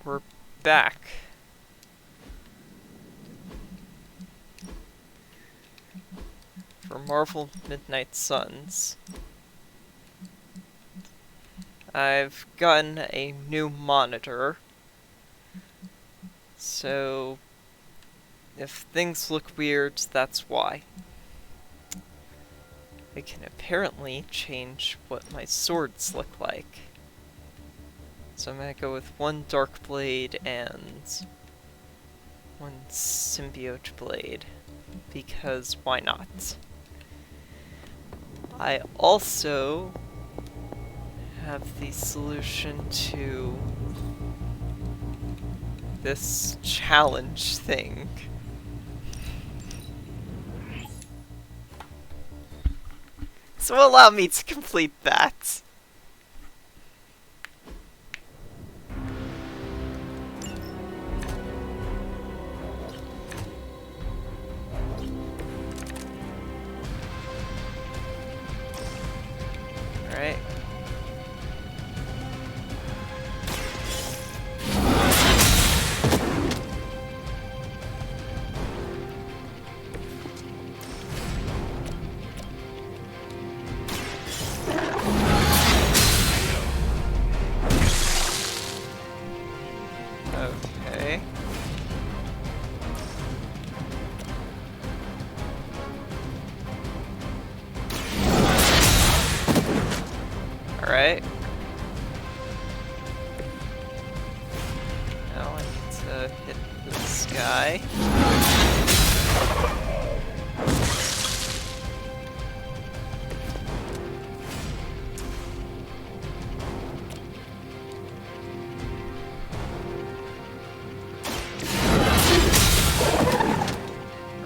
we're back. For Marvel Midnight Suns. I've gotten a new monitor, so if things look weird, that's why. I can apparently change what my swords look like. So I'm gonna go with one Dark Blade and one Symbiote Blade, because why not? I also have the solution to this challenge thing. So allow me to complete that. Alright. Okay. Alright. Now I need to hit this guy.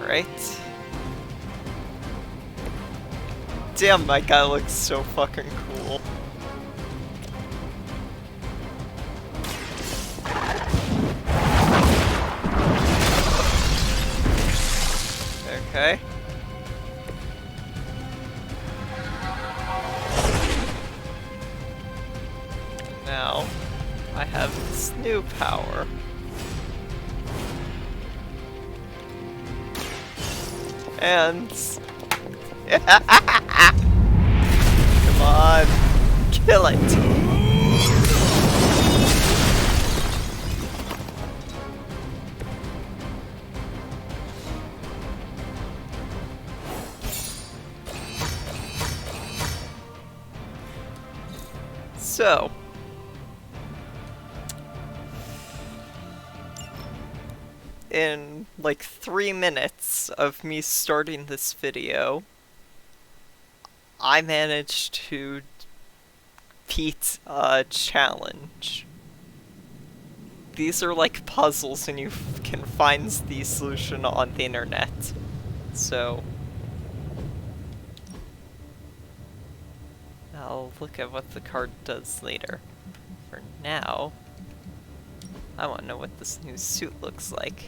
Right. Damn, my guy looks so fucking cool. Okay. Now, I have this new power. And... Come on! Kill it! So... in like 3 minutes of me starting this video, I managed to beat a challenge. These are like puzzles and you can find the solution on the internet. So I'll look at what the card does later. For now, I want to know what this new suit looks like.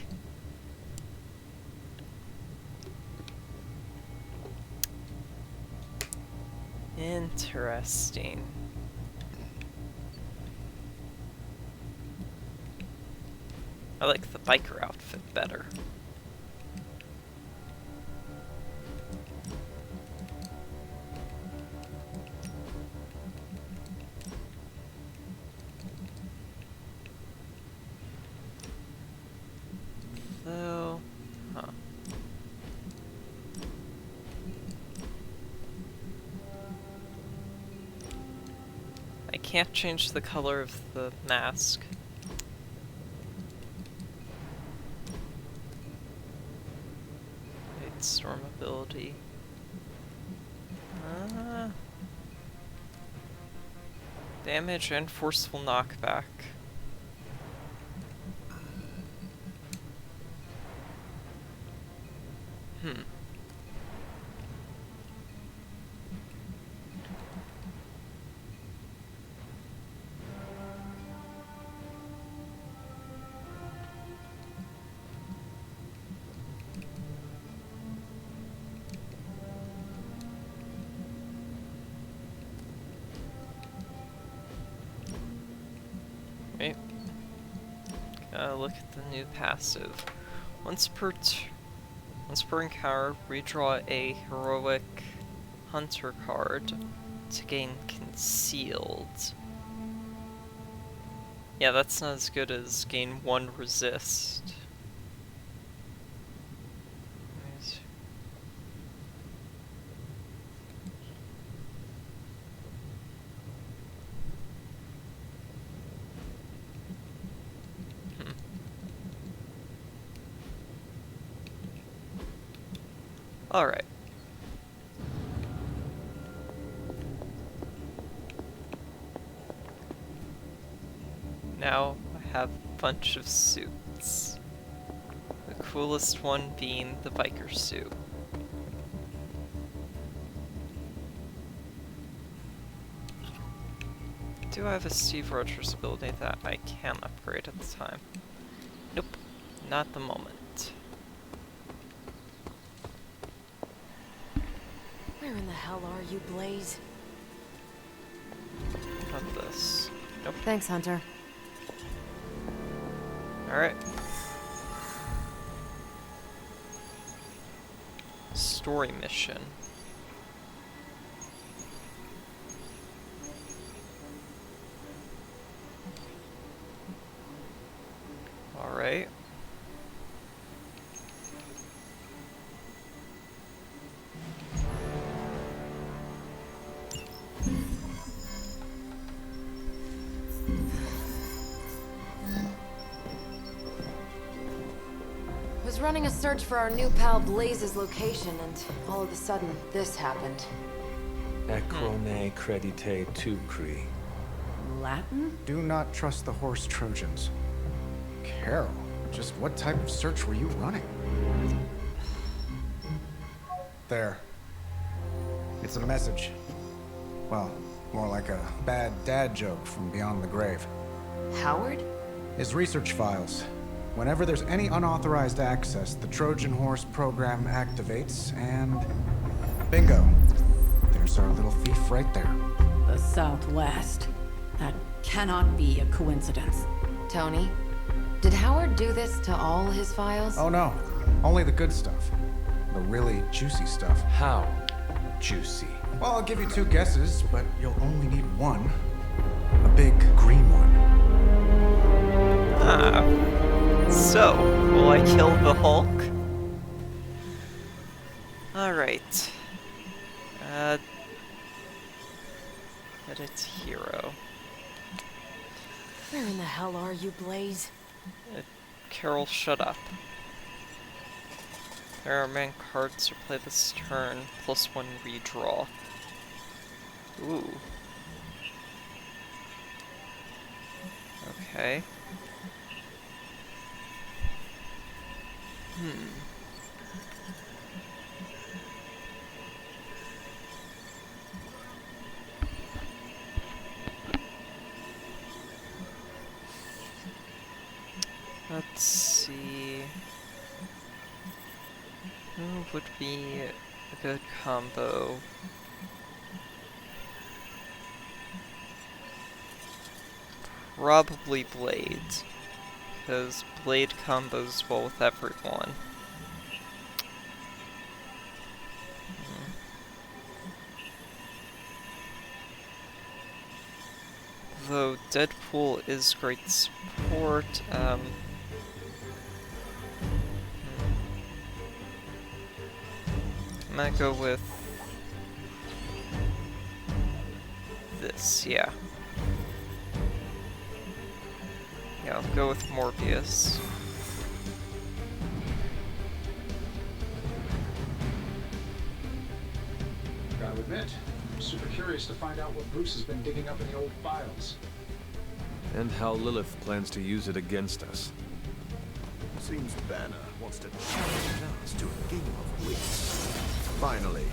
Interesting. I like the biker outfit better. Though, huh. I can't change the color of the mask. Wait, storm ability. Damage and forceful knockback. Hmm. Wait. Look at the new passive. Once per encounter, redraw a heroic hunter card to gain concealed. Yeah, that's not as good as gain 1 resist. Alright. Now I have a bunch of suits. The coolest one being the biker suit. Do I have a Steve Rogers ability that I can upgrade at the time? Nope, not at the moment. Where in the hell are you, Blaze? Not this. Nope. Thanks, Hunter. Alright. Story mission. Alright. Was running a search for our new pal Blaze's location, and all of a sudden, this happened. Acrone credite tucri. Latin? Do not trust the horse Trojans. Carol, just what type of search were you running? There. It's a message. Well, more like a bad dad joke from beyond the grave. Howard? His research files. Whenever there's any unauthorized access, the Trojan Horse program activates, and bingo. There's our little thief right there. The Southwest. That cannot be a coincidence. Tony? Did Howard do this to all his files? Oh no, only the good stuff. The really juicy stuff. How juicy? Well, I'll give you 2 guesses, but you'll only need one. A big green one. Ah. So, will I kill the Hulk? Alright. Edit hero. Where in the hell are you, Blaze? Carol, shut up. There are main cards to play this turn, +1 redraw. Ooh. Okay. Let's see. Who would be a good combo? Probably Blade, because Blade combos well with everyone. Though Deadpool is great support, I might go with this, yeah. Yeah, I'll go with Morbius. Gotta admit, I'm super curious to find out what Bruce has been digging up in the old files. And how Lilith plans to use it against us. Seems Banner wants to challenge us to a game of wits. Finally,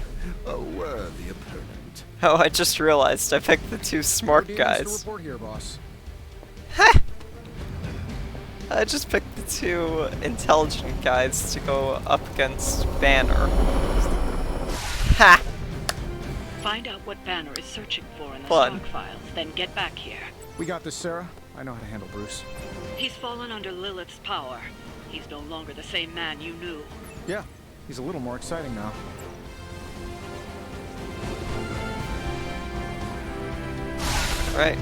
a worthy opponent. Oh, I just realized I picked the 2 smart guys. Report here, boss. I just picked the 2 intelligent guys to go up against Banner. Ha! Find out what Banner is searching for in the Fun. stock files, then get back here. We got this, Sarah. I know how to handle Bruce. He's fallen under Lilith's power. He's no longer the same man you knew. Yeah, he's a little more exciting now. Right.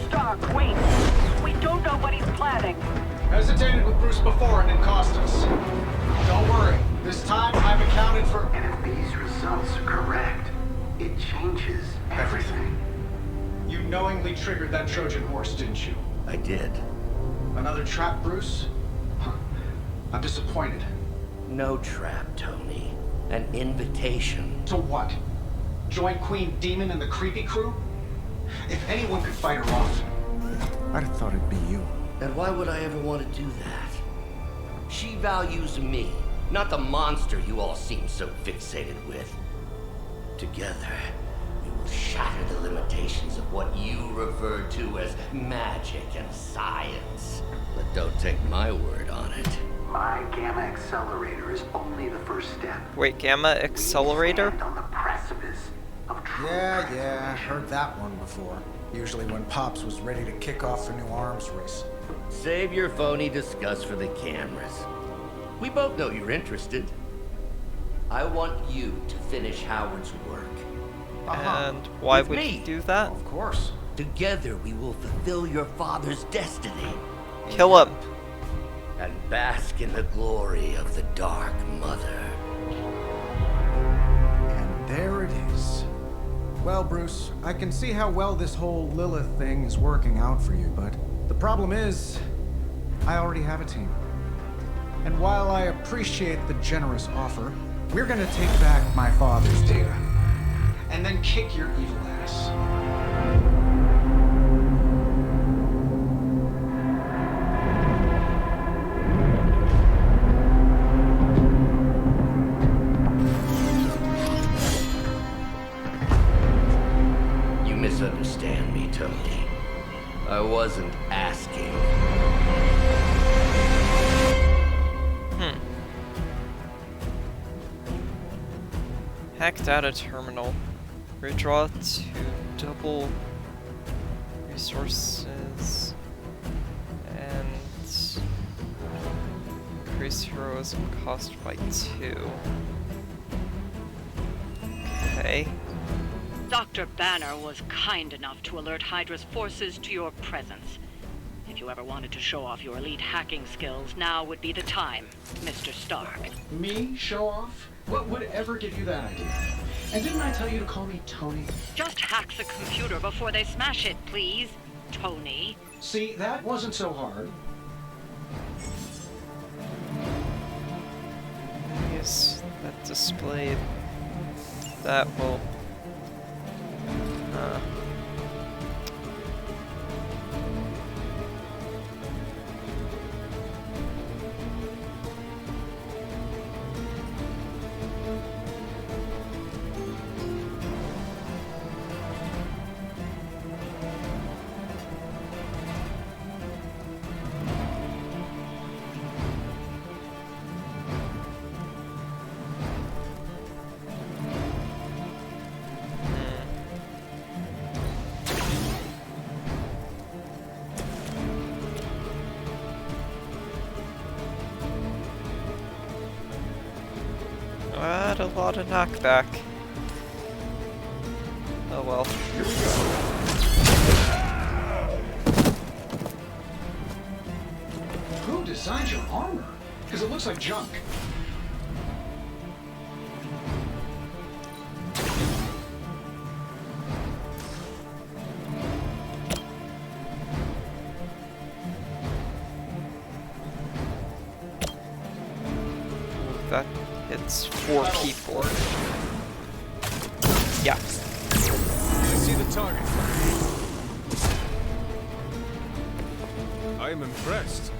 Stark, wait! We don't know what he's planning. Hesitated with Bruce before and it cost us. Don't worry. This time I've accounted for And if these results are correct, it changes everything. You knowingly triggered that Trojan horse, didn't you? I did. Another trap, Bruce? Huh. I'm disappointed. No trap, Tony. An invitation. To what? Join Queen Demon and the Creepy Crew? If anyone could fight her off. I'd have thought it'd be you. And why would I ever want to do that? She values me, not the monster you all seem so fixated with. Together, we will shatter the limitations of what you refer to as magic and science. But don't take my word on it. My Gamma Accelerator is only the first step. Wait, Gamma Accelerator? We stand on the precipice of true Yeah, heard that one before. Usually when Pops was ready to kick off a new arms race. Save your phony disgust for the cameras. We both know you're interested. I want you to finish Howard's work. And why With would me. he do that? Of course. Together we will fulfill your father's destiny Kill him. and bask in the glory of the Dark Mother. And there it is. Well, Bruce, I can see how well this whole Lilith thing is working out for you, but the problem is, I already have a team. And while I appreciate the generous offer, we're gonna take back my father's data. And then kick your evil ass. You misunderstand me, Tony. I wasn't asking. Hack data terminal. Redraw to double resources and increase heroism cost by 2. Okay. Dr. Banner was kind enough to alert Hydra's forces to your presence. If you ever wanted to show off your elite hacking skills, now would be the time, Mr. Stark. Me show off? What would ever give you that idea? And didn't I tell you to call me Tony? Just hack the computer before they smash it, please, Tony. See, that wasn't so hard. Use that display. That will. Not a lot of knockback. Oh well. Here we go. Who designed your armor? Because it looks like junk. That hits 4 people. Yeah. I see the target. I am impressed.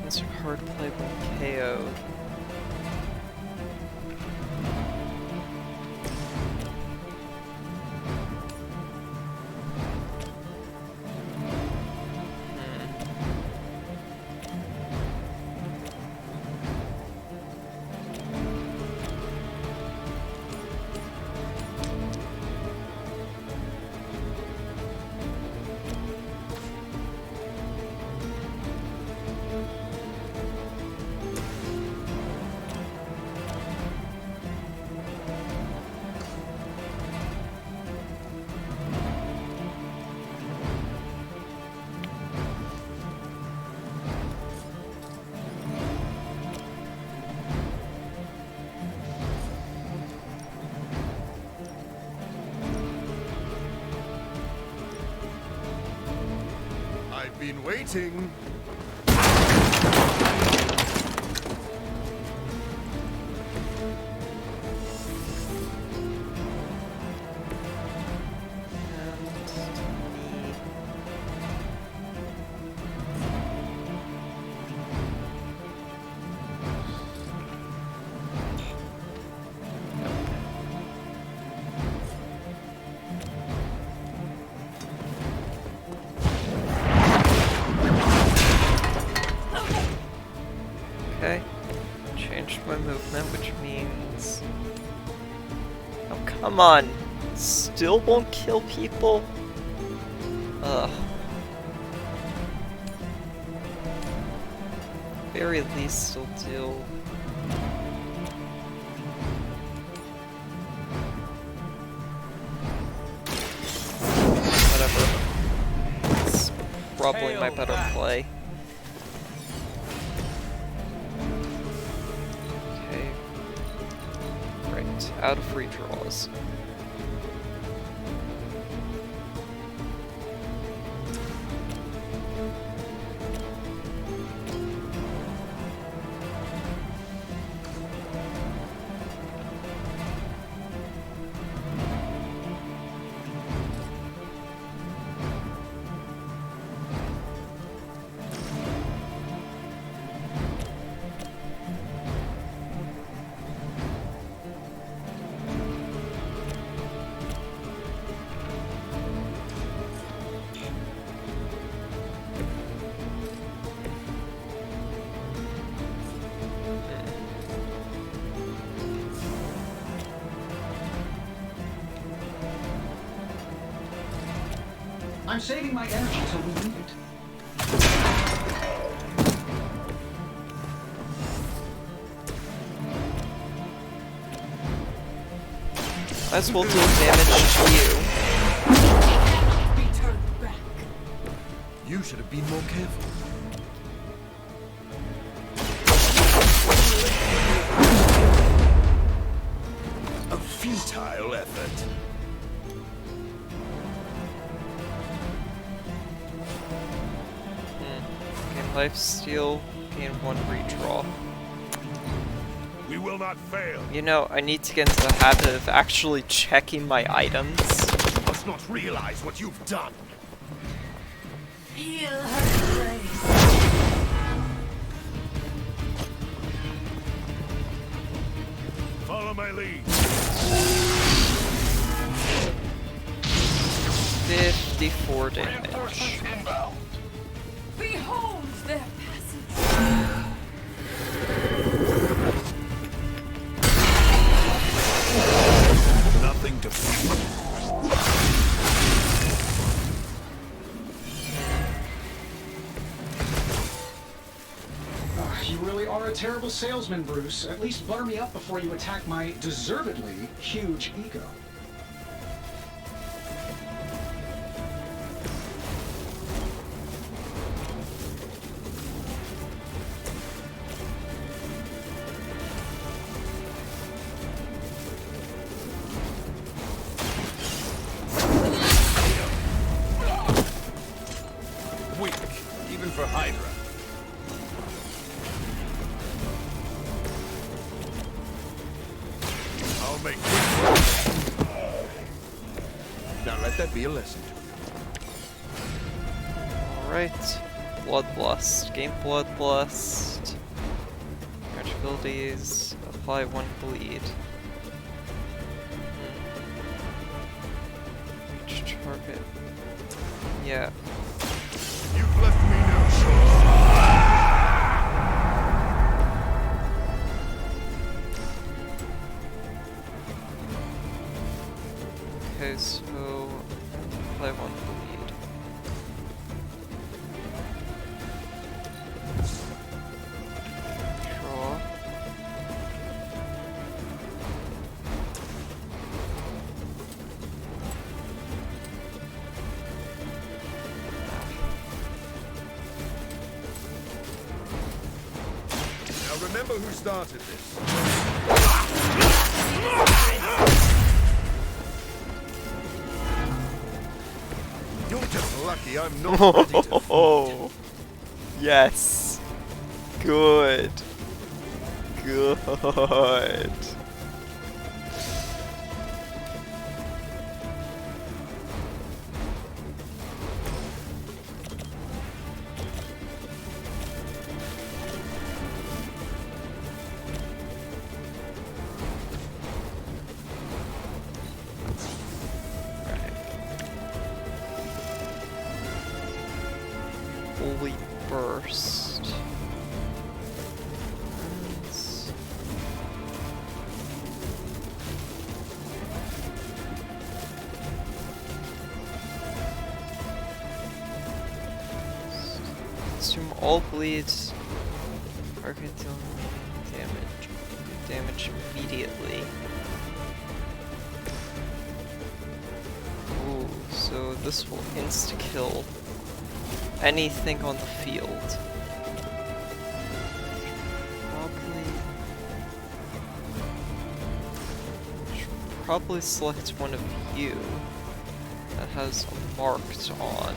These are hard playable KO. been waiting. Okay, changed my movement, which means... Oh, come on! Still won't kill people? Ugh. Very least still do. Whatever. It's probably my better play. Out of free draws. I'm saving my energy till we need it. Might as well do damage to you. Be turned back. You should have been more careful. A futile effort. Gain lifesteal, gain 1 redraw. We will not fail. You know, I need to get into the habit of actually checking my items. You must not realize what you've done. Feel her grace. Follow my lead. 54 damage. Behold their passage. Nothing to fear. You really are a terrible salesman, Bruce. At least butter me up before you attack my deservedly huge ego. Weak, even for Hydra. I'll make quick work. Now let that be a lesson to you. Alright. Bloodlust. Gain Bloodlust. Range abilities. Apply 1 bleed. Each target. Yeah. You've left me no choice. Okay, so apply 1 bleed. Draw. Now remember who started this. You're just lucky sorry, I'm not ready to Oh, yes. Good. Good. Holy burst. Assume all bleeds are going to deal damage immediately. Ooh, so this will insta-kill anything on the field. Should probably select one of you that has a marked on.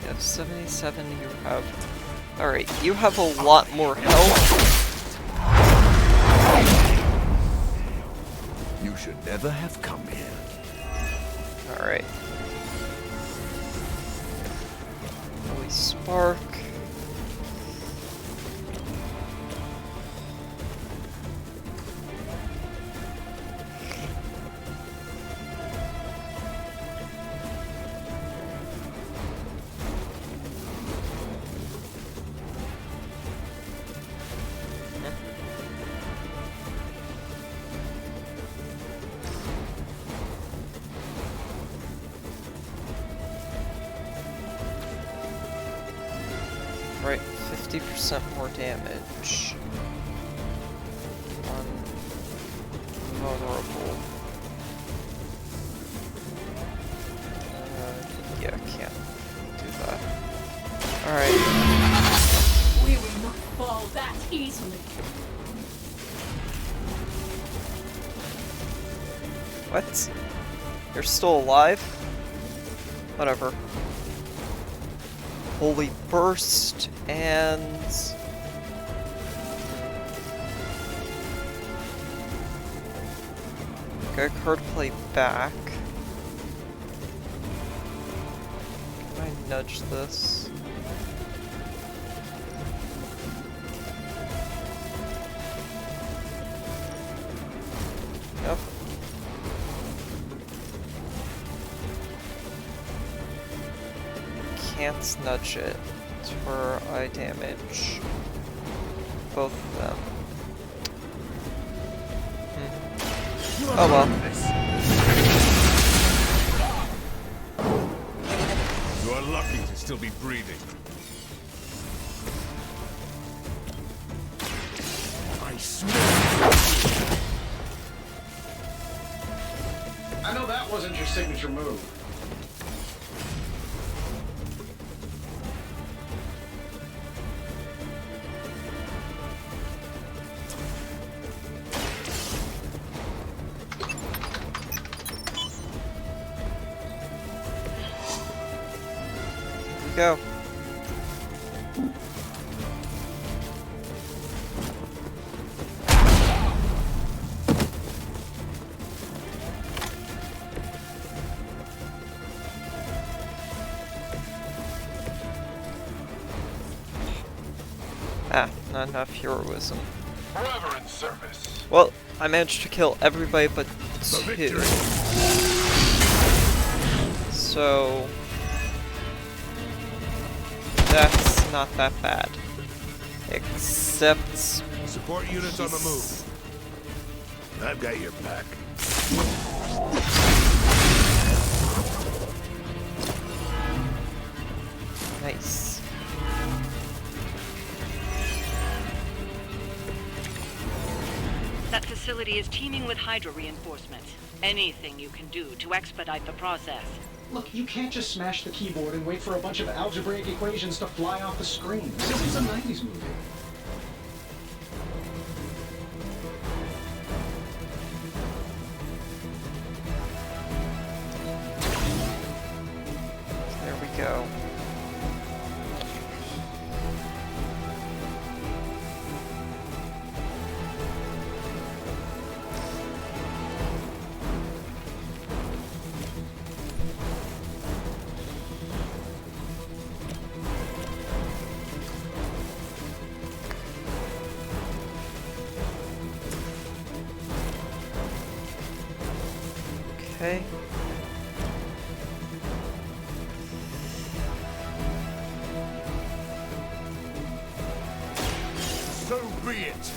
Yeah, 77 you have. Alright, you have a lot more health. You should never have come here. Alright. Holy spark. Right, 50% more damage. Vulnerable. Yeah, can't do that. Alright. We will not fall that easily. What? You're still alive? Whatever. Holy burst and go card play back. Can I nudge this? Yep. Can't nudge it for I damage both of them. Oh well. You are lucky to still be breathing. I smell. I know that wasn't your signature move. Go. Ah, not enough heroism. Forever in service. Well, I managed to kill everybody but The two. victory. So that's not that bad. Except Support units on the move. I've got your back. nice. That facility is teeming with Hydra reinforcements. Anything you can do to expedite the process. Look, you can't just smash the keyboard and wait for a bunch of algebraic equations to fly off the screen. This is a 90s movie. go. Okay. So be it.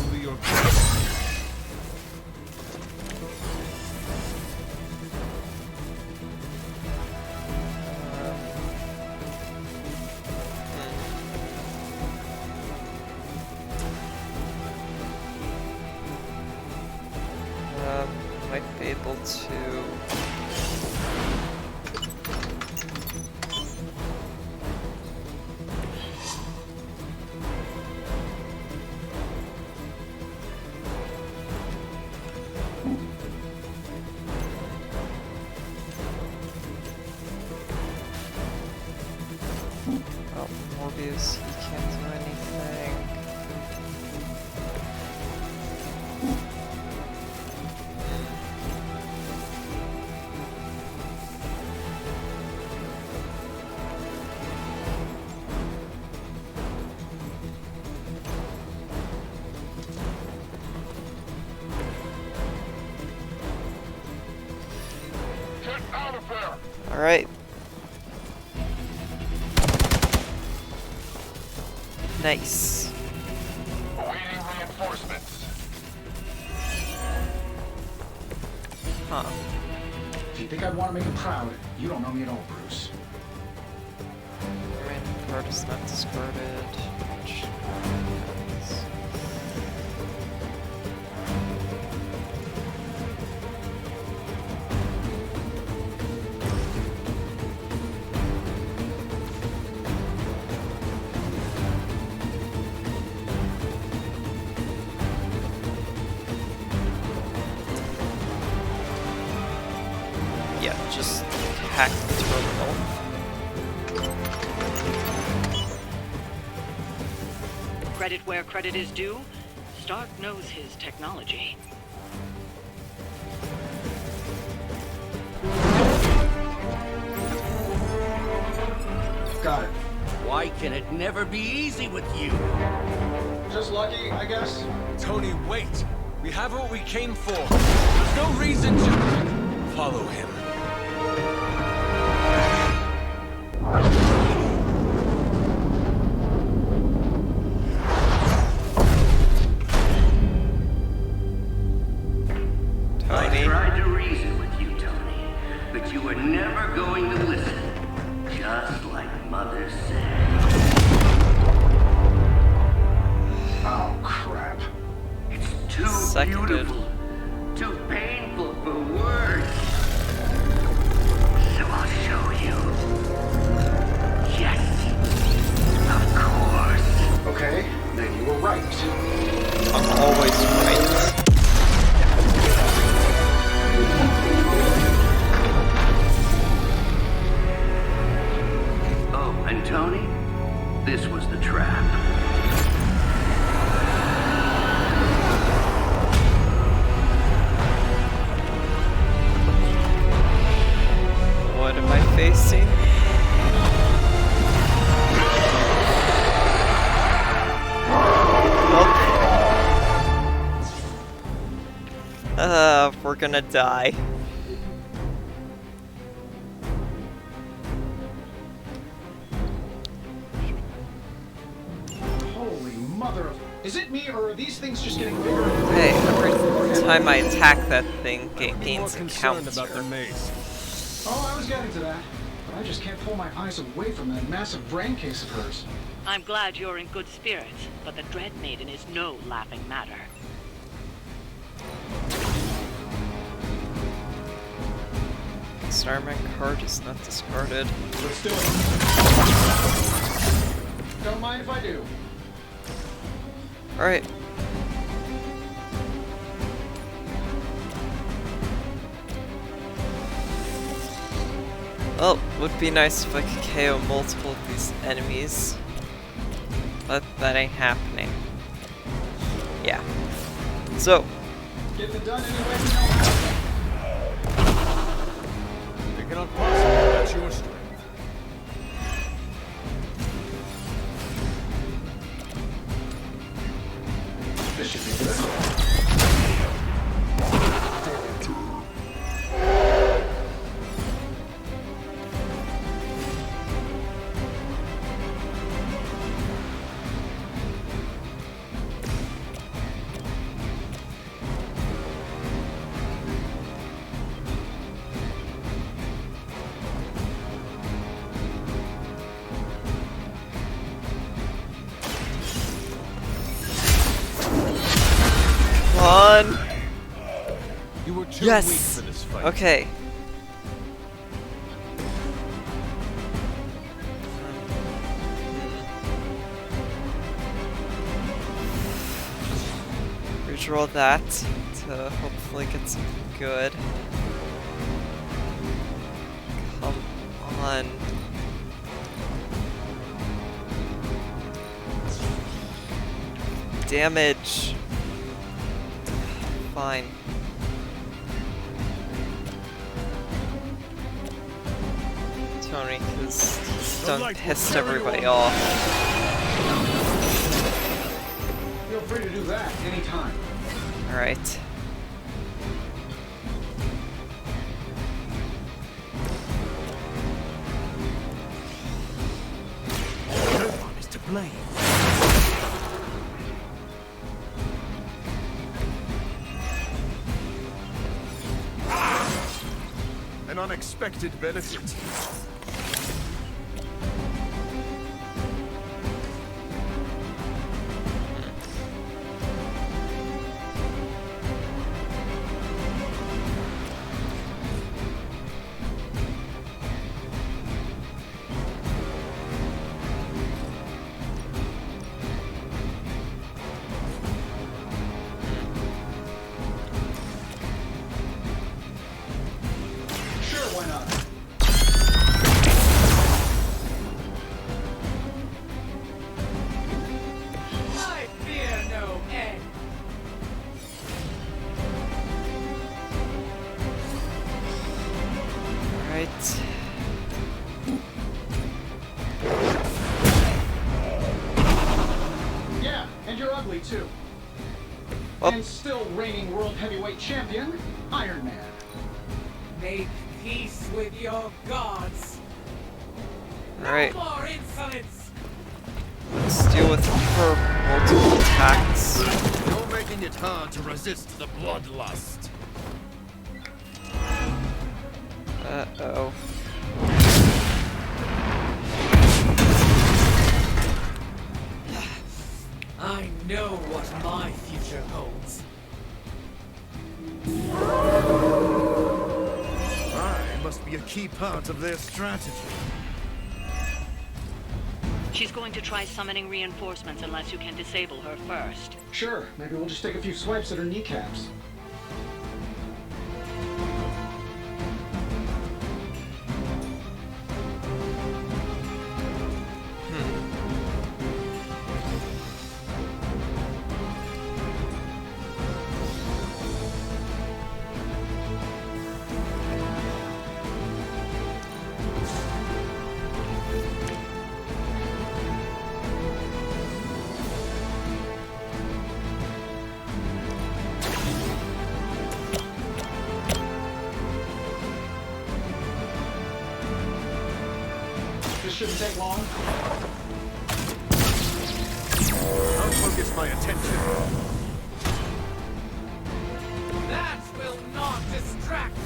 Truly your Might be able to. Oh, Morbius, he can't do anything. Get out of there. All right. Nice. Awaiting reinforcements. Huh. If you think I'd want to make him proud, you don't know me at all, Bruce. Random card is not discarded. Which is... Yeah, just hack the terminal. Credit where credit is due. Stark knows his technology. Got it. Why can it never be easy with you? Just lucky, I guess. Tony, wait! We have what we came for. There's no reason to follow him. I Tony. tried to reason with you, Tony, but you were never going to listen. Just like Mother said. Oh, crap. It's too Seconded. beautiful, too painful for words. So I'll show you. Yes, of course. Okay, then you were right. I'm always right. Oh, and Tony, this was the trap. What am I facing? We're gonna die. Holy mother of... Is it me, or are these things just getting bigger and bigger? Hey, every time I attack that thing, Be more gains a concerned counter. about the maze. Oh, I was getting to that. But I just can't pull my eyes away from that massive brain case of hers. I'm glad you're in good spirits, but the Dread Maiden is no laughing matter. Starman card is not discarded. Let's do it. Don't mind if I do. Alright. Well, would be nice if I could KO multiple of these enemies. But that ain't happening. Yeah. So. Getting it done any way you know how. Think it not possible, that's your strength. This should be good. On. You were too Yes. weak for this fight. Okay. Redraw that to hopefully get something good. Come on. Damage. Fine. Tony, because stun pissed everybody off. Feel free to do that anytime. Alright. No one is to blame. An unexpected benefit. Sure, why not? I fear no end. Alright. Yeah, and you're ugly too. Oh. And still reigning world heavyweight champion, Iron Man. Make peace with your gods. Alright. No more insolence. Let's deal with her multiple attacks. You're making it hard to resist the bloodlust. Uh-oh. I know what my future holds. I must be a key part of their strategy. She's going to try summoning reinforcements unless you can disable her first. Sure, maybe we'll just take a few swipes at her kneecaps. This shouldn't take long. I'll focus my attention. That will not distract me.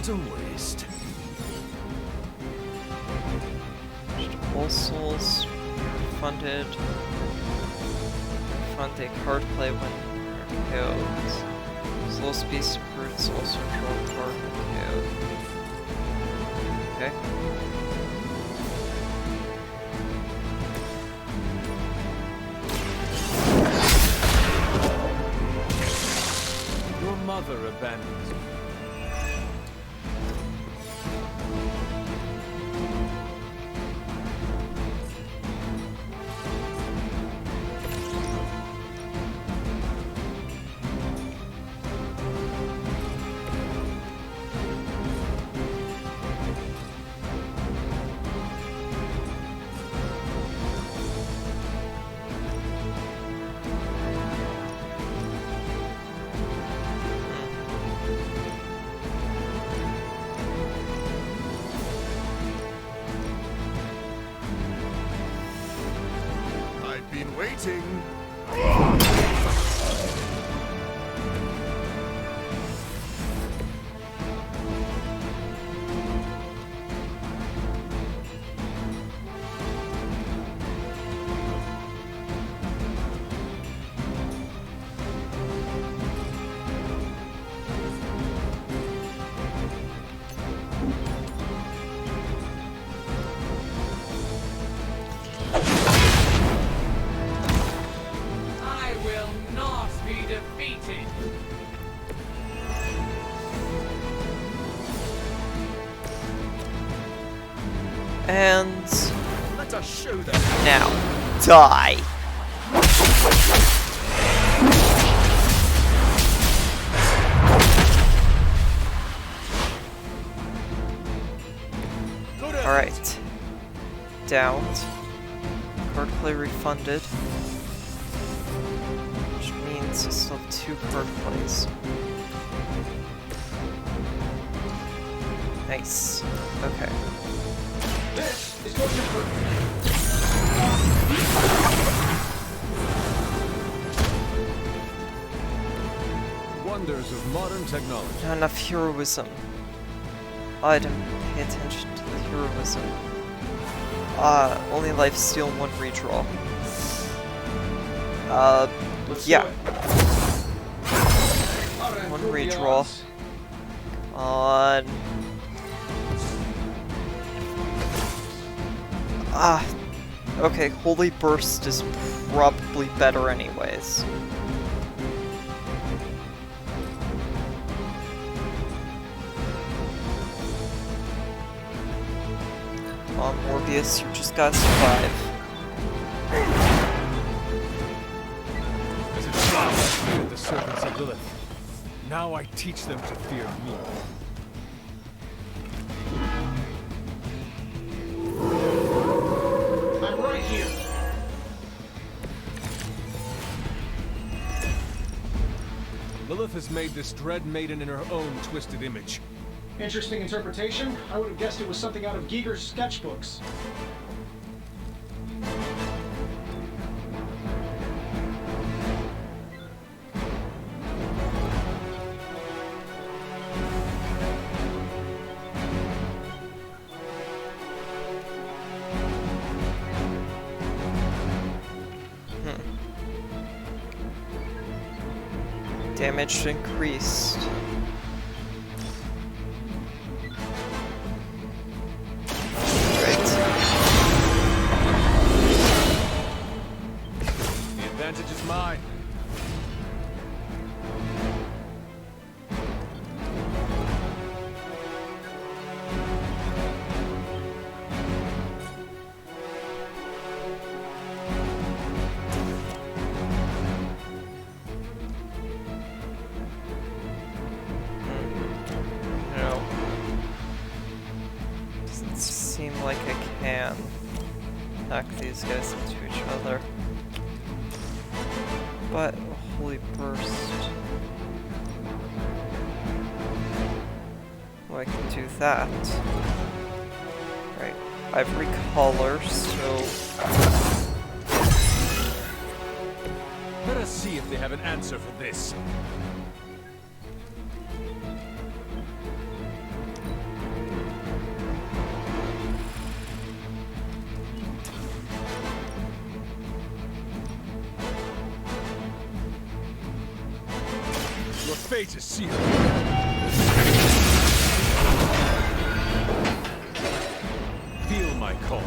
What a waste. All souls refunded. Refund a card play when KO'd. Soul Space Brutes also draw a card when KO'd. Okay. Your mother abandons you. I've been waiting. I will not be defeated. And Let us show them. now, die! Alright. Downed. Card play refunded. Which means I still have 2 card plays. Nice. Okay. This is going to hurt. Wonders of modern technology. Not enough heroism. I didn't pay attention to the heroism. Only lifesteal, 1 redraw. Yeah. 1 redraw. On. Okay, Holy Burst is probably better anyways. Come on, Morbius, you just gotta survive. As a child, I feared the servants of Lilith. Now I teach them to fear me. I'm right here. Lilith has made this dread maiden in her own twisted image. Interesting interpretation. I would have guessed it was something out of Giger's sketchbooks. Damage increased. Right. The advantage is mine. No. Doesn't seem like I can knock these guys into each other. But Holy Burst. Well, I can do that. Right. Ivory Collar, so Let us see if they have an answer for this. Your fate is sealed. Feel my call.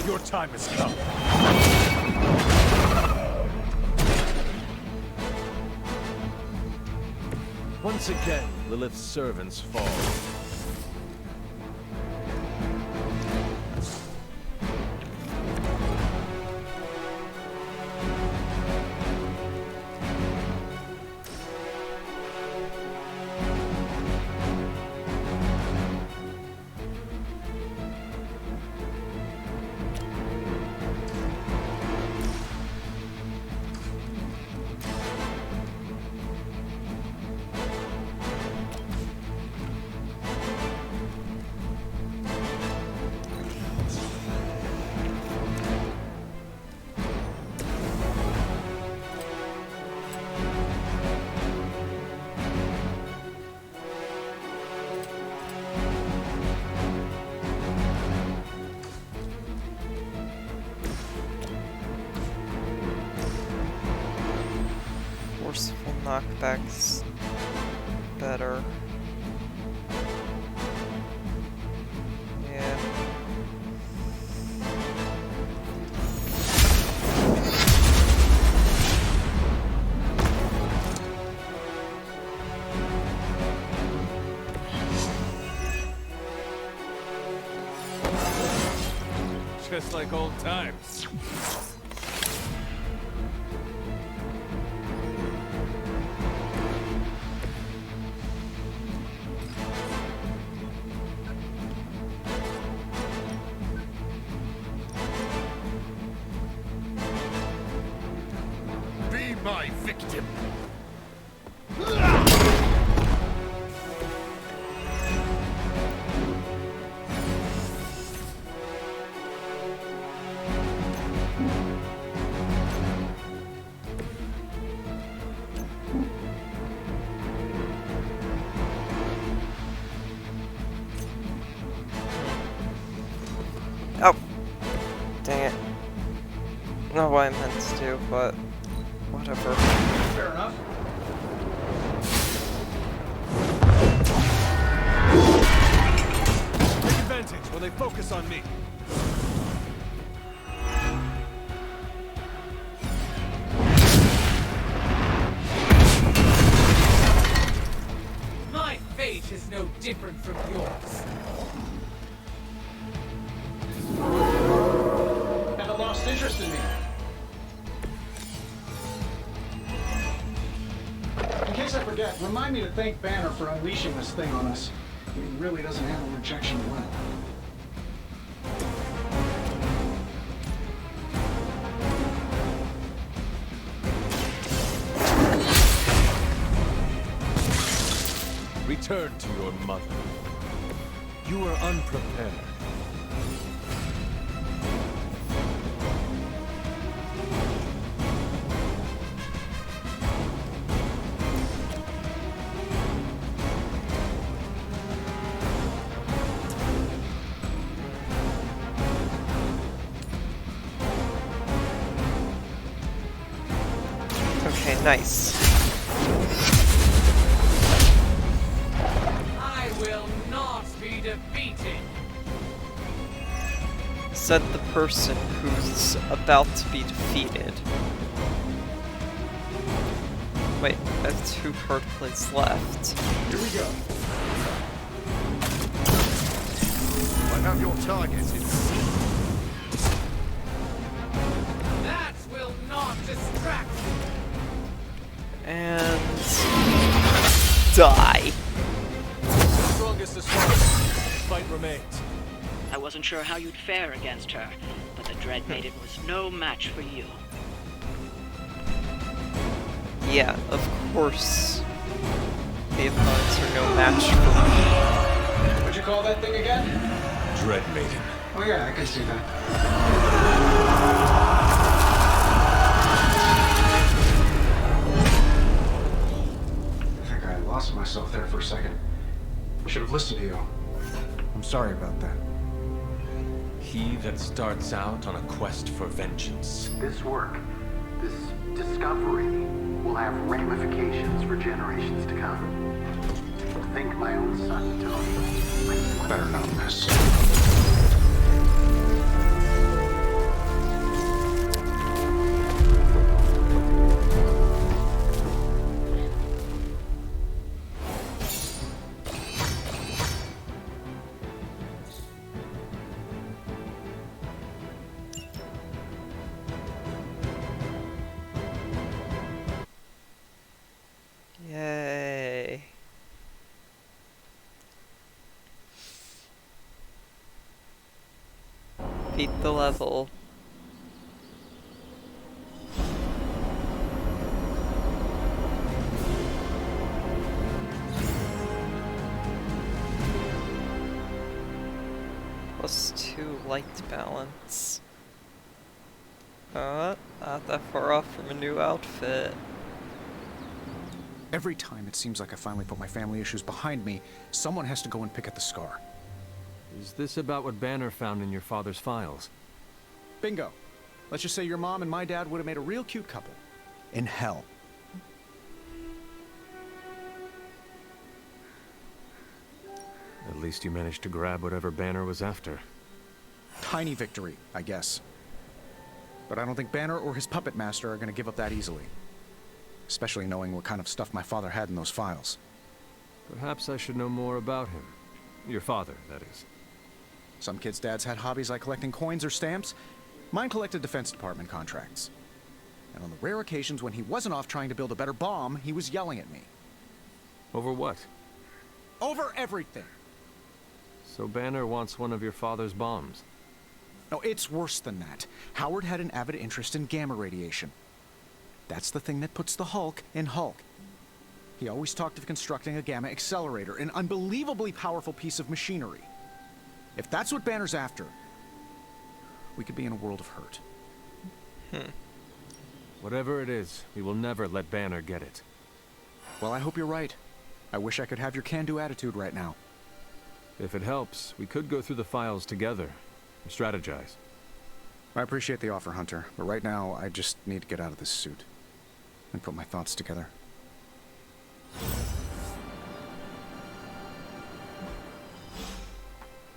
Your time has come. Once again, Lilith's servants fall. Forceful knockbacks better. Yeah. Just like old times. Be my victim. Oh! Dang it. Not what I meant to do, but whatever. Fair enough. Take advantage when they focus on me. My fate is no different from yours. Haven't lost interest in me. In case I forget, remind me to thank Banner for unleashing this thing on us. He really doesn't handle rejection well. Return to your mother. You are unprepared. Okay, nice. I will not be defeated. Said the person who's about to be defeated. Wait, I have 2 card plays left. Here we go. I have your target in sight. That will not distract me. And die. Strongest is strongest. Fight remains. I wasn't sure how you'd fare against her, but the Dread Maiden was no match for you. Yeah, of course. The opponents are no match for me. What'd you call that thing again? Dread Maiden. Oh yeah, I can see that. lost myself there for a second. I should have listened to you. I'm sorry about that. He that starts out on a quest for vengeance. This work, this discovery, will have ramifications for generations to come. Think my own son, Tony. Better not miss. Yay. Beat the level. +2 light balance. Not that far off from a new outfit. Every time it seems like I finally put my family issues behind me, someone has to go and pick at the scar. Is this about what Banner found in your father's files? Bingo. Let's just say your mom and my dad would have made a real cute couple. In hell. At least you managed to grab whatever Banner was after. Tiny victory, I guess. But I don't think Banner or his puppet master are going to give up that easily. Especially knowing what kind of stuff my father had in those files. Perhaps I should know more about him. Your father, that is. Some kids' dads had hobbies like collecting coins or stamps. Mine collected Defense Department contracts. And on the rare occasions when he wasn't off trying to build a better bomb, he was yelling at me. Over what? Over everything! So Banner wants one of your father's bombs. No, it's worse than that. Howard had an avid interest in gamma radiation. That's the thing that puts the Hulk in Hulk. He always talked of constructing a gamma accelerator, an unbelievably powerful piece of machinery. If that's what Banner's after, we could be in a world of hurt. Whatever it is, we will never let Banner get it. Well, I hope you're right. I wish I could have your can-do attitude right now. If it helps, we could go through the files together and strategize. I appreciate the offer, Hunter, but right now I just need to get out of this suit and put my thoughts together.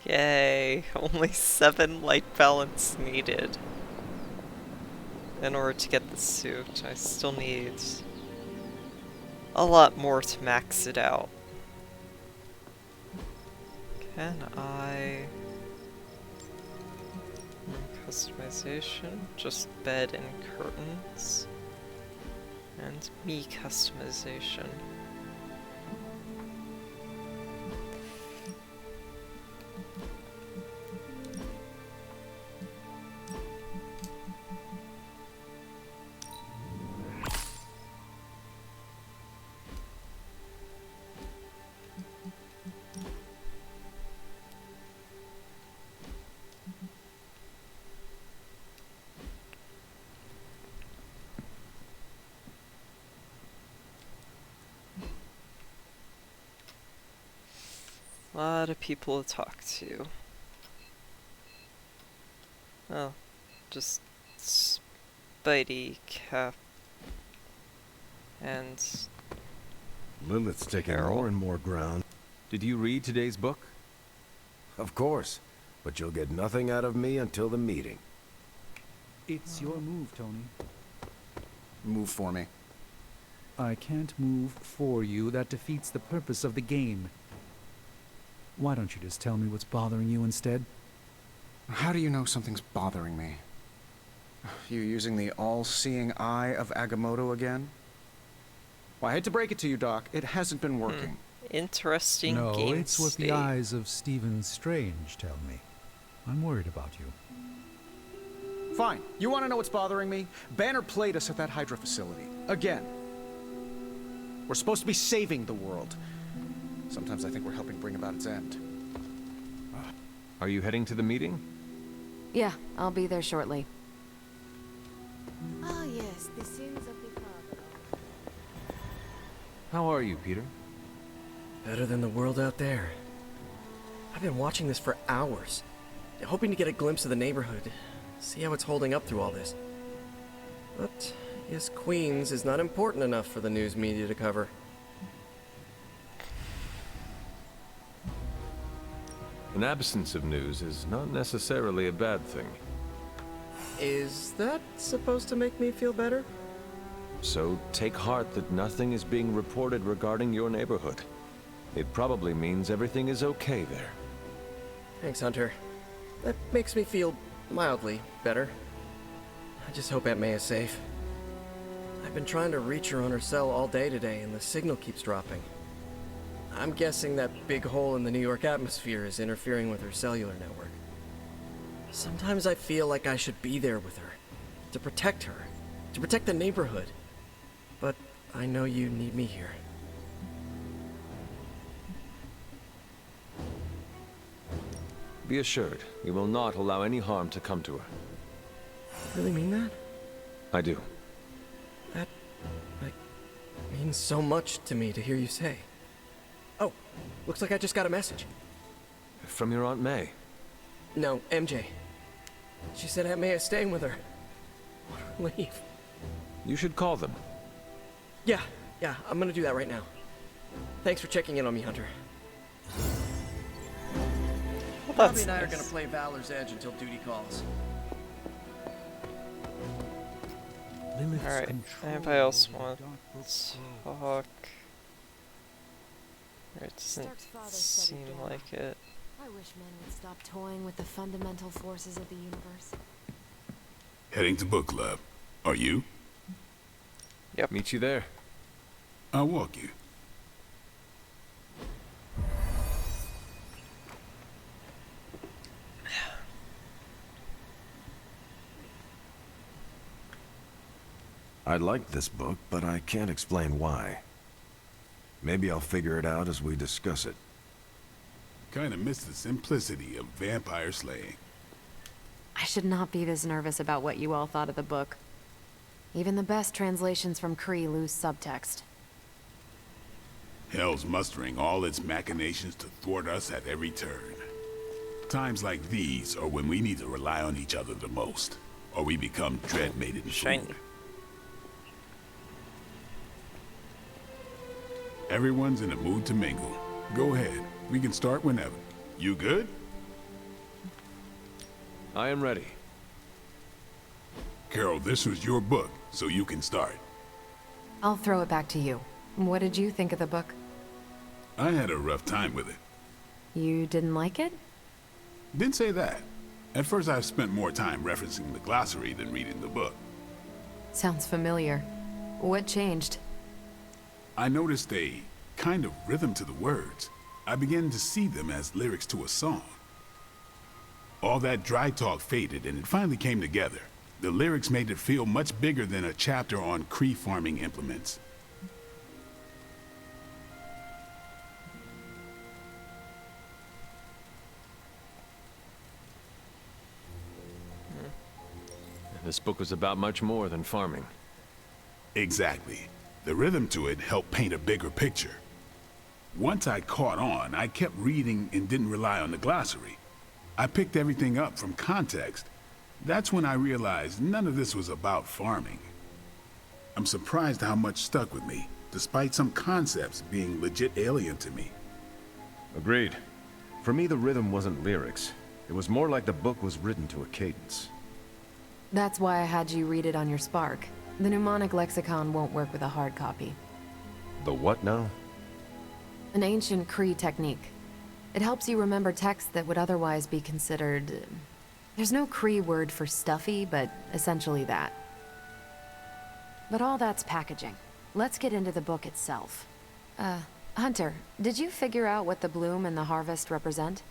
Yay, only 7 light balance needed. In order to get the suit, I still need a lot more to max it out. Can I... Customization, just bed and curtains. And me customization. A lot of people to talk to. Oh, just Spidey, Cap, and Lilith's taking more and more ground. Did you read today's book? Of course, but you'll get nothing out of me until the meeting. It's your move, Tony. Move for me. I can't move for you. That defeats the purpose of the game. Why don't you just tell me what's bothering you instead? How do you know something's bothering me? You using the all-seeing eye of Agamotto again? Well, I hate to break it to you, Doc. It hasn't been working. Interesting No, game it's what state. the eyes of Stephen Strange tell me. I'm worried about you. Fine. You want to know what's bothering me? Banner played us at that Hydra facility. Again. We're supposed to be saving the world. Sometimes I think we're helping bring about its end. Are you heading to the meeting? Yeah, I'll be there shortly. Ah, yes, the sins of the father. How are you, Peter? Better than the world out there. I've been watching this for hours, hoping to get a glimpse of the neighborhood, see how it's holding up through all this. But I guess Queens is not important enough for the news media to cover. An absence of news is not necessarily a bad thing. Is that supposed to make me feel better? So take heart that nothing is being reported regarding your neighborhood. It probably means everything is okay there. Thanks, Hunter. That makes me feel mildly better. I just hope Aunt May is safe. I've been trying to reach her on her cell all day today, and the signal keeps dropping. I'm guessing that big hole in the New York atmosphere is interfering with her cellular network. Sometimes I feel like I should be there with her, to protect her, to protect the neighborhood. But I know you need me here. Be assured, we will not allow any harm to come to her. Really mean that? I do. That means so much to me to hear you say. Oh, looks like I just got a message. From your Aunt May? No, MJ. She said Aunt May is staying with her. What a relief. You should call them. Yeah, I'm gonna do that right now. Thanks for checking in on me, Hunter. Well, Bobby that's and I are nice. gonna play Valor's Edge until duty calls. Alright, anybody else want to talk? It doesn't seem like it. I wish men would stop toying with the fundamental forces of the universe. Heading to book club. Are you? Yep. Meet you there. I'll walk you. I like this book, but I can't explain why. Maybe I'll figure it out as we discuss it. Kinda miss the simplicity of vampire slaying. I should not be this nervous about what you all thought of the book. Even the best translations from Kree lose subtext. Hell's mustering all its machinations to thwart us at every turn. Times like these are when we need to rely on each other the most, or we become dread-mated food. Everyone's in the mood to mingle. Go ahead. We can start whenever. You good? I am ready. Carol, this was your book, so you can start. I'll throw it back to you. What did you think of the book? I had a rough time with it. You didn't like it? Didn't say that. At first I spent more time referencing the glossary than reading the book. Sounds familiar. What changed? I noticed a kind of rhythm to the words. I began to see them as lyrics to a song. All that dry talk faded and it finally came together. The lyrics made it feel much bigger than a chapter on Kree farming implements. This book was about much more than farming. Exactly. The rhythm to it helped paint a bigger picture. Once I caught on, I kept reading and didn't rely on the glossary. I picked everything up from context. That's when I realized none of this was about farming. I'm surprised how much stuck with me, despite some concepts being legit alien to me. Agreed. For me, the rhythm wasn't lyrics. It was more like the book was written to a cadence. That's why I had you read it on your Spark. The mnemonic lexicon won't work with a hard copy. The what now? An ancient Kree technique. It helps you remember texts that would otherwise be considered... There's no Kree word for stuffy, but essentially that. But all that's packaging. Let's get into the book itself. Hunter, did you figure out what the bloom and the harvest represent?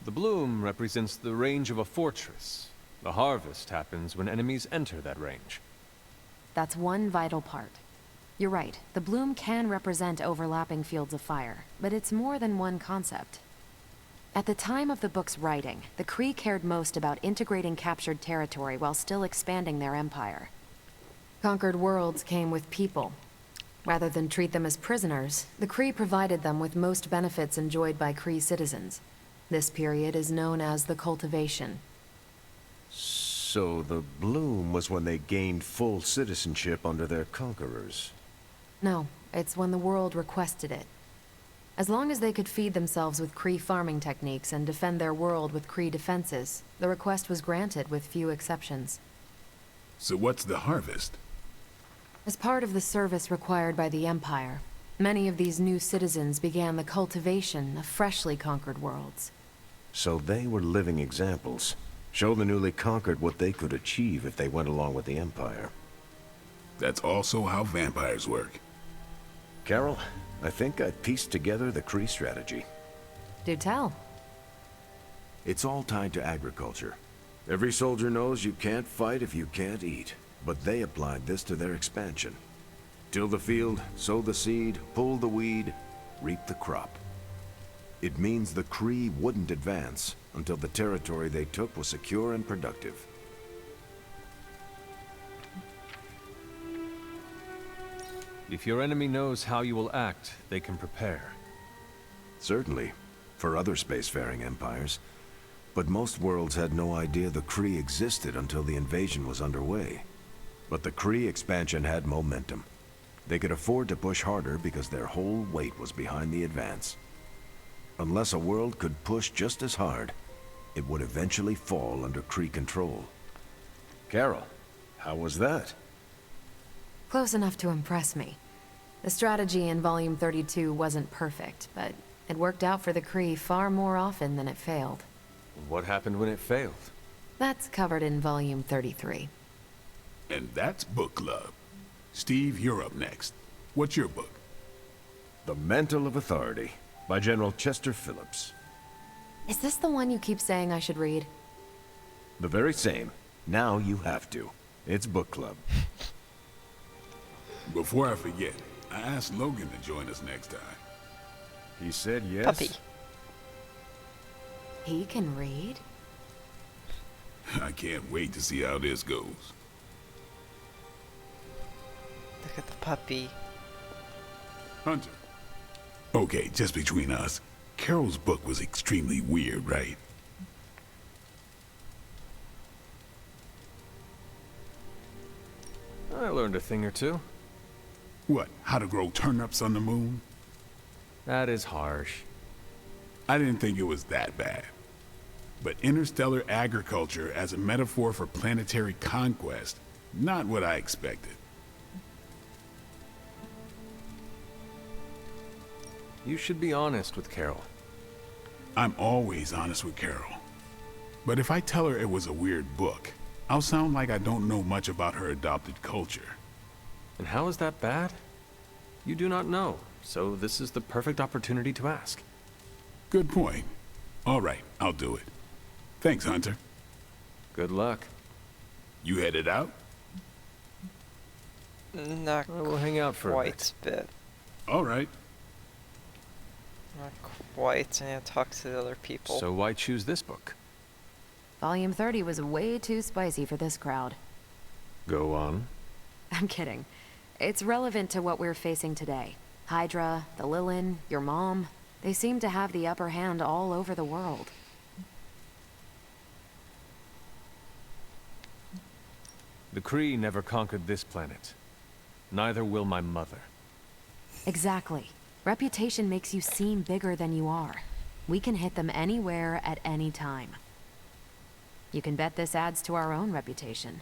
The bloom represents the range of a fortress. The harvest happens when enemies enter that range. That's one vital part. You're right, the bloom can represent overlapping fields of fire, but it's more than one concept. At the time of the book's writing, the Kree cared most about integrating captured territory while still expanding their empire. Conquered worlds came with people. Rather than treat them as prisoners, the Kree provided them with most benefits enjoyed by Kree citizens. This period is known as the Cultivation. So the bloom was when they gained full citizenship under their conquerors. No, it's when the world requested it. As long as they could feed themselves with Kree farming techniques and defend their world with Kree defenses, the request was granted with few exceptions. So what's the harvest? As part of the service required by the Empire, many of these new citizens began the cultivation of freshly conquered worlds. So they were living examples. Show the newly conquered what they could achieve if they went along with the Empire. That's also how vampires work. Carol, I think I pieced together the Kree strategy. Do tell. It's all tied to agriculture. Every soldier knows you can't fight if you can't eat, but they applied this to their expansion. Till the field, sow the seed, pull the weed, reap the crop. It means the Kree wouldn't advance until the territory they took was secure and productive. If your enemy knows how you will act, they can prepare. Certainly, for other spacefaring empires. But most worlds had no idea the Kree existed until the invasion was underway. But the Kree expansion had momentum. They could afford to push harder because their whole weight was behind the advance. Unless a world could push just as hard, it would eventually fall under Kree control. Carol, how was that? Close enough to impress me. The strategy in Volume 32 wasn't perfect, but it worked out for the Kree far more often than it failed. What happened when it failed? That's covered in Volume 33. And that's book club. Steve, you're up next. What's your book? The Mantle of Authority, by General Chester Phillips. Is this the one you keep saying I should read? The very same. Now you have to. It's book club. Before I forget, I asked Logan to join us next time. He said yes. Puppy. He can read? I can't wait to see how this goes. Look at the puppy. Hunter. Okay, just between us. Carol's book was extremely weird, right? I learned a thing or two. What, how to grow turnips on the moon? That is harsh. I didn't think it was that bad. But interstellar agriculture as a metaphor for planetary conquest, not what I expected. You should be honest with Carol. I'm always honest with Carol. But if I tell her it was a weird book, I'll sound like I don't know much about her adopted culture. And how is that bad? You do not know, so this is the perfect opportunity to ask. Good point. All right, I'll do it. Thanks, Hunter. Good luck. You headed out? Not we'll hang out for quite a bit. All right. Not quite. I need to talk to the other people. So why choose this book? Volume 30 was way too spicy for this crowd. Go on. I'm kidding. It's relevant to what we're facing today. Hydra, the Lilin, your mom, they seem to have the upper hand all over the world. The Kree never conquered this planet. Neither will my mother. Exactly. Reputation makes you seem bigger than you are. We can hit them anywhere at any time. You can bet this adds to our own reputation.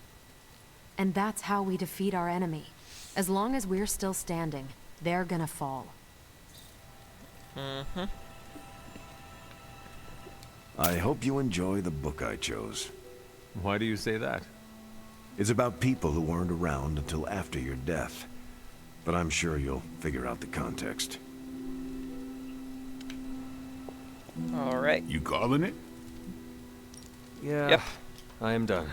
And that's how we defeat our enemy. As long as we're still standing, they're gonna fall. I hope you enjoy the book I chose. Why do you say that? It's about people who weren't around until after your death. But I'm sure you'll figure out the context. Alright. You calling it? Yeah. Yep. I am done.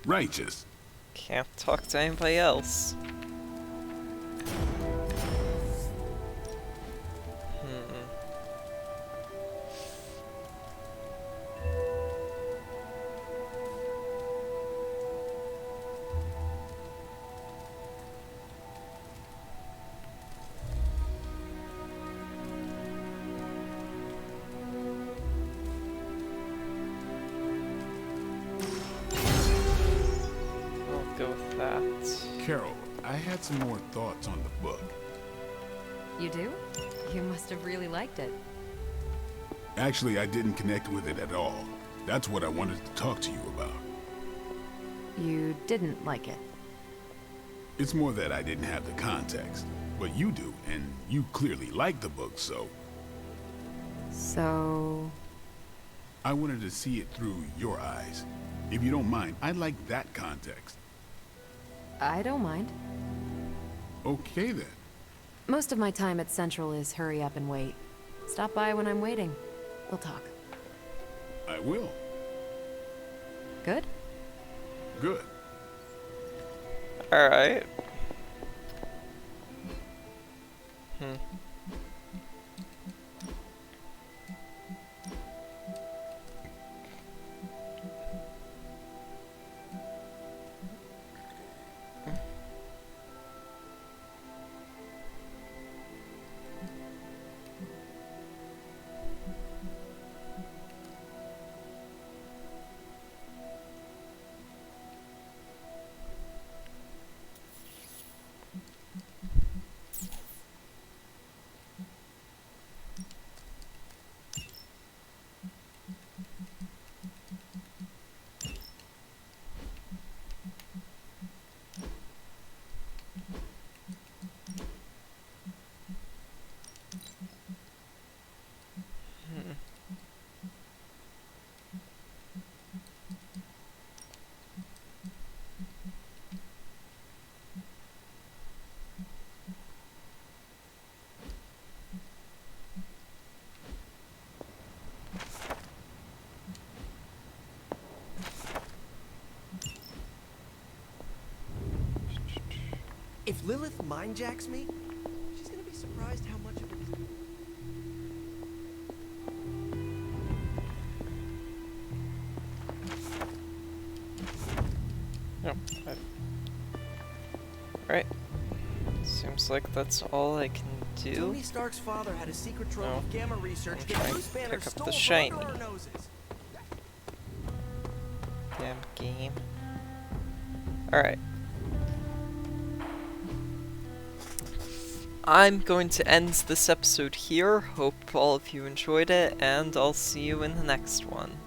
Righteous. Can't talk to anybody else. Carol, I had some more thoughts on the book. You do? You must have really liked it. Actually, I didn't connect with it at all. That's what I wanted to talk to you about. You didn't like it. It's more that I didn't have the context. But you do, and you clearly like the book, so... So... I wanted to see it through your eyes. If you don't mind, I'd like that context. I don't mind. Okay, then. Most of my time at Central is hurry up and wait. Stop by when I'm waiting. We'll talk. I will. Good? Good. Alright. If Lilith mindjacks me, she's gonna be surprised how much of it is... Yep. Right. Seems like that's all I can do. Tony Stark's father had a secret trove of gamma research I'm that trying Bruce to Banner pick up stole the from shiny. under our noses. Damn game. Alright. I'm going to end this episode here. Hope all of you enjoyed it, and I'll see you in the next one.